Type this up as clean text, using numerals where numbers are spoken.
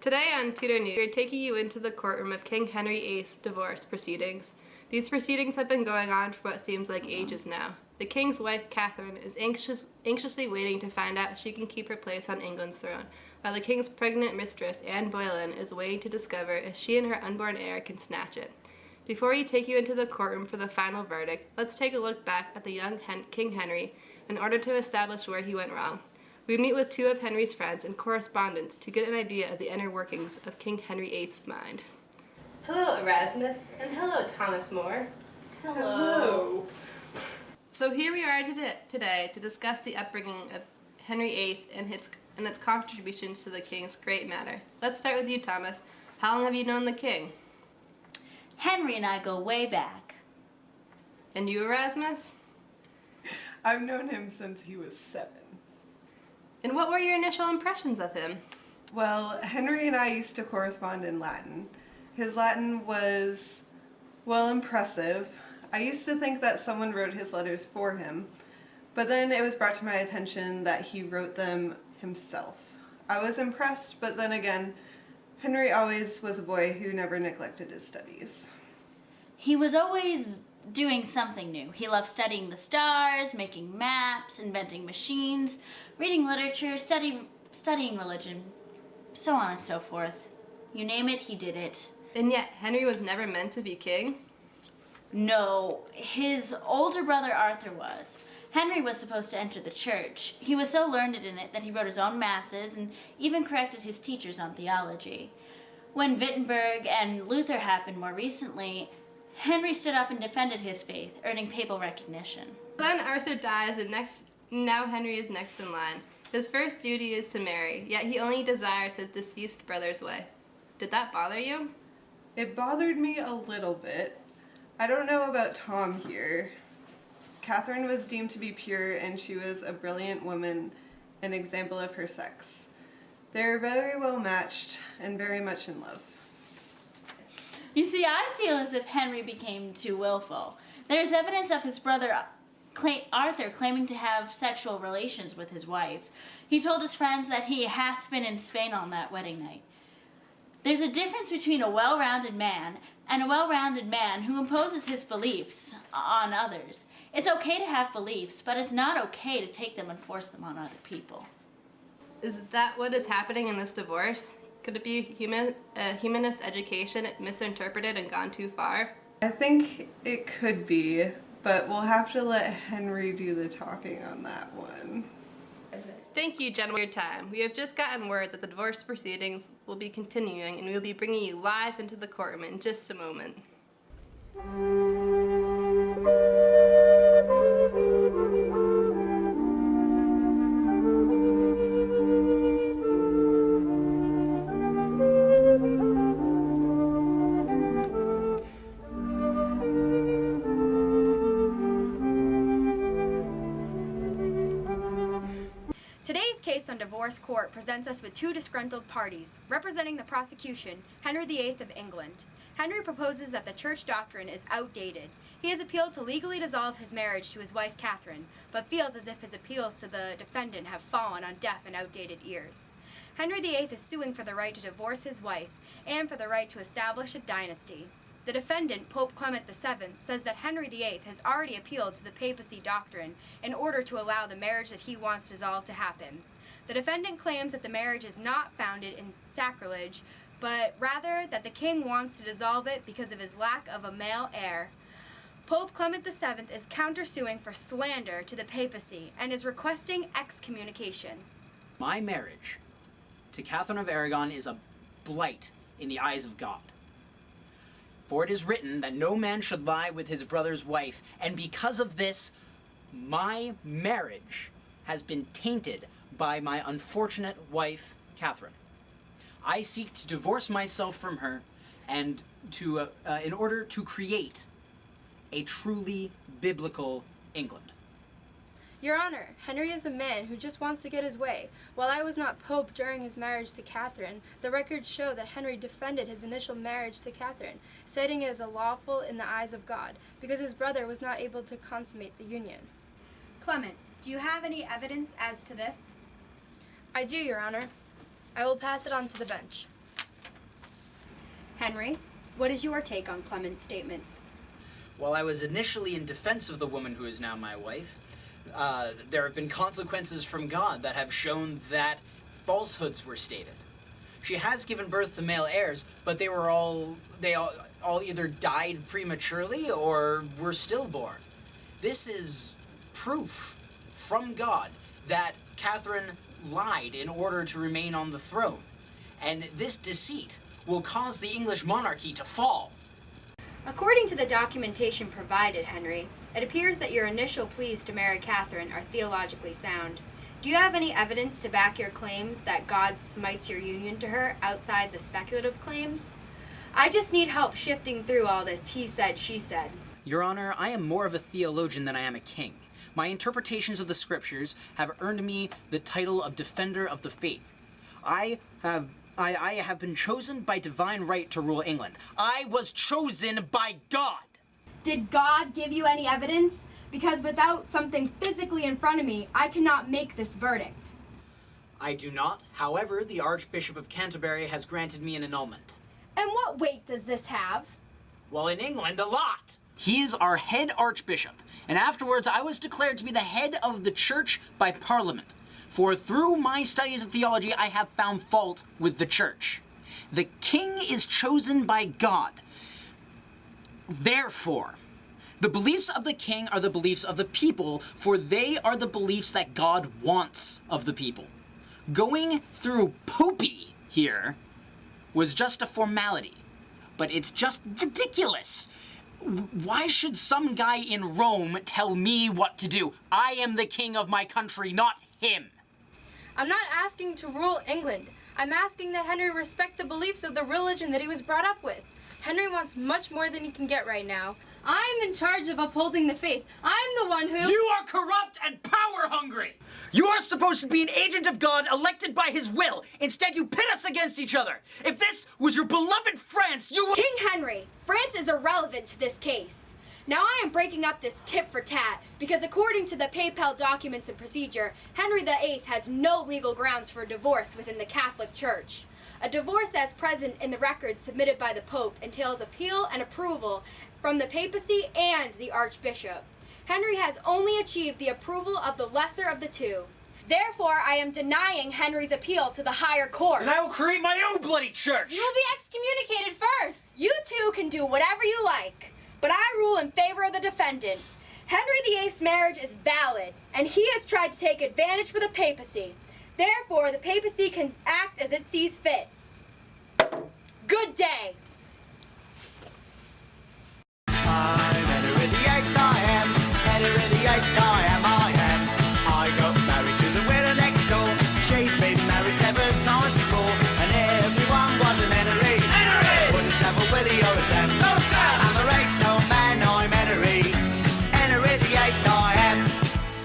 Today on Tudor News, we're taking you into the courtroom of King Henry VIII's divorce proceedings. These proceedings have been going on for what seems like ages now. The king's wife, Catherine, is anxiously waiting to find out if she can keep her place on England's throne, while the king's pregnant mistress, Anne Boleyn, is waiting to discover if she and her unborn heir can snatch it. Before we take you into the courtroom for the final verdict, let's take a look back at the young King Henry in order to establish where he went wrong. We meet with two of Henry's friends and correspondents to get an idea of the inner workings of King Henry VIII's mind. Hello, Erasmus, and hello, Thomas More. Hello. So here we are today to discuss the upbringing of Henry VIII and its contributions to the king's great matter. Let's start with you, Thomas. How long have you known the king? Henry and I go way back. And you, Erasmus? I've known him since he was 7. And what were your initial impressions of him? Well, Henry and I used to correspond in Latin. His Latin was, well, impressive. I used to think that someone wrote his letters for him, but then it was brought to my attention that he wrote them himself. I was impressed, but then again, Henry always was a boy who never neglected his studies. He was always doing something new. He loved studying the stars, making maps, inventing machines, reading literature, studying religion, so on and so forth. You name it, he did it. And yet, Henry was never meant to be king? No, his older brother Arthur was. Henry was supposed to enter the church. He was so learned in it that he wrote his own masses and even corrected his teachers on theology. When Wittenberg and Luther happened more recently, Henry stood up and defended his faith, earning papal recognition. Then Arthur dies, and now Henry is next in line. His first duty is to marry, yet he only desires his deceased brother's wife. Did that bother you? It bothered me a little bit. I don't know about Tom here. Catherine was deemed to be pure, and she was a brilliant woman, an example of her sex. They're very well matched and very much in love. You see, I feel as if Henry became too willful. There's evidence of his brother Arthur claiming to have sexual relations with his wife. He told his friends that he hath been in Spain on that wedding night. There's a difference between a well-rounded man and a well-rounded man who imposes his beliefs on others. It's okay to have beliefs, but it's not okay to take them and force them on other people. Is that what is happening in this divorce? Could it be humanist education misinterpreted and gone too far? I think it could be, but we'll have to let Henry do the talking on that one. Thank you, gentlemen, for your time. We have just gotten word that the divorce proceedings will be continuing, and we will be bringing you live into the courtroom in just a moment. Today's case on divorce court presents us with two disgruntled parties. Representing the prosecution, Henry VIII of England. Henry proposes that the church doctrine is outdated. He has appealed to legally dissolve his marriage to his wife Catherine, but feels as if his appeals to the defendant have fallen on deaf and outdated ears. Henry VIII is suing for the right to divorce his wife and for the right to establish a dynasty. The defendant, Pope Clement VII, says that Henry VIII has already appealed to the papacy doctrine in order to allow the marriage that he wants dissolved to happen. The defendant claims that the marriage is not founded in sacrilege, but rather that the king wants to dissolve it because of his lack of a male heir. Pope Clement VII is countersuing for slander to the papacy and is requesting excommunication. My marriage to Catherine of Aragon is a blight in the eyes of God. For it is written that no man should lie with his brother's wife, and because of this, my marriage has been tainted by my unfortunate wife, Catherine. I seek to divorce myself from her, and in order to create a truly biblical England. Your Honor, Henry is a man who just wants to get his way. While I was not pope during his marriage to Catherine, the records show that Henry defended his initial marriage to Catherine, citing it as lawful in the eyes of God, because his brother was not able to consummate the union. Clement, do you have any evidence as to this? I do, Your Honor. I will pass it on to the bench. Henry, what is your take on Clement's statements? While I was initially in defense of the woman who is now my wife, there have been consequences from God that have shown that falsehoods were stated. She has given birth to male heirs, but they all either died prematurely or were stillborn. This is proof from God that Catherine lied in order to remain on the throne. And this deceit will cause the English monarchy to fall. According to the documentation provided, Henry, it appears that your initial pleas to marry Catherine are theologically sound. Do you have any evidence to back your claims that God smites your union to her outside the speculative claims? I just need help shifting through all this he said, she said. Your Honor, I am more of a theologian than I am a king. My interpretations of the scriptures have earned me the title of defender of the faith. I have been chosen by divine right to rule England. I was chosen by God. Did God give you any evidence? Because without something physically in front of me, I cannot make this verdict. I do not. However, the Archbishop of Canterbury has granted me an annulment. And what weight does this have? Well, in England, a lot. He is our head archbishop, and afterwards I was declared to be the head of the church by Parliament. For through my studies of theology, I have found fault with the church. The king is chosen by God. Therefore, the beliefs of the king are the beliefs of the people, for they are the beliefs that God wants of the people. Going through poopy here was just a formality, but it's just ridiculous. Why should some guy in Rome tell me what to do? I am the king of my country, not him. I'm not asking to rule England. I'm asking that Henry respect the beliefs of the religion that he was brought up with. Henry wants much more than he can get right now. I'm in charge of upholding the faith. I'm the one who... You are corrupt and power hungry! You are supposed to be an agent of God elected by his will. Instead, you pit us against each other. If this was your beloved France, you would... King Henry, France is irrelevant to this case. Now I am breaking up this tit for tat because according to the papal documents and procedure, Henry VIII has no legal grounds for divorce within the Catholic Church. A divorce as present in the records submitted by the Pope entails appeal and approval from the papacy and the Archbishop. Henry has only achieved the approval of the lesser of the two. Therefore, I am denying Henry's appeal to the higher court. And I will create my own bloody church! You will be excommunicated first! You two can do whatever you like, but I rule in favor of the defendant. Henry VIII's marriage is valid, and he has tried to take advantage for the papacy. Therefore, the papacy can act as it sees fit. Good day!